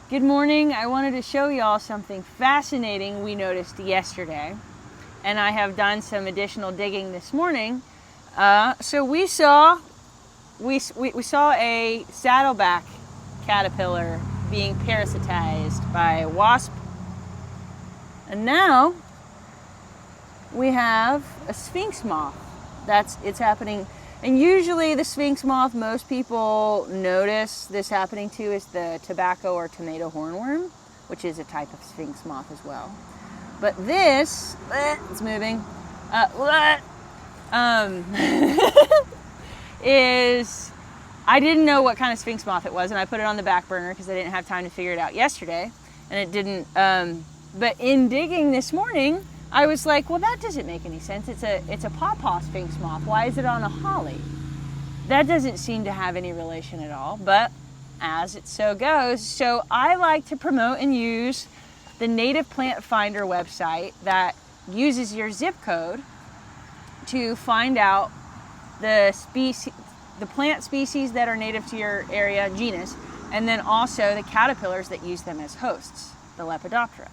Good morning. I wanted to show y'all something fascinating we noticed yesterday, and I have done some additional digging this morning. So we saw a saddleback caterpillar being parasitized by a wasp, and now we have a sphinx moth. It's happening. And usually the sphinx moth most people notice this happening to is the tobacco or tomato hornworm, which is a type of sphinx moth as well. But this, it's moving, is, I didn't know what kind of sphinx moth it was, and I put it on the back burner because I didn't have time to figure it out yesterday, and it didn't, but in digging this morning, I was like, well, that doesn't make any sense. It's a pawpaw sphinx moth. Why is it on a holly? That doesn't seem to have any relation at all, but as it so goes. So I like to promote and use the Native Plant Finder website that uses your zip code to find out the plant species that are native to your area, genus, and then also the caterpillars that use them as hosts, the Lepidoptera.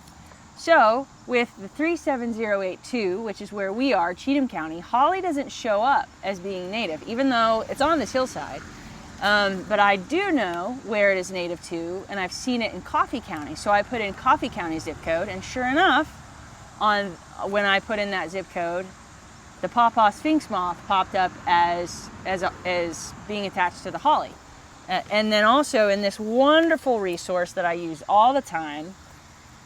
So with the 37082, which is where we are, Cheatham County, holly doesn't show up as being native, even though it's on this hillside. But I do know where it is native to, and I've seen it in Coffee County. So I put in Coffee County zip code, and sure enough, when I put in that zip code, the pawpaw sphinx moth popped up as being attached to the holly. And then also in this wonderful resource that I use all the time,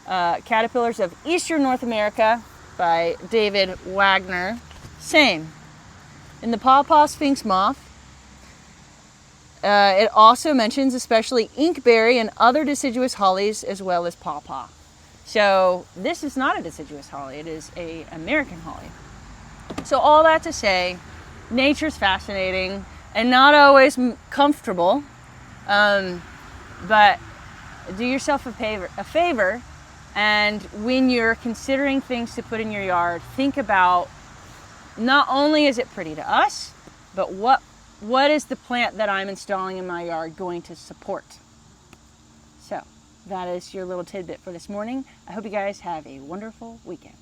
Caterpillars of Eastern North America by David Wagner. Same. In the pawpaw sphinx moth, it also mentions especially inkberry and other deciduous hollies as well as pawpaw. So this is not a deciduous holly, it is an American holly. So all that to say, nature's fascinating and not always comfortable, but do yourself a favor. And when you're considering things to put in your yard, think about not only is it pretty to us, but what is the plant that I'm installing in my yard going to support? So that is your little tidbit for this morning. I hope you guys have a wonderful weekend.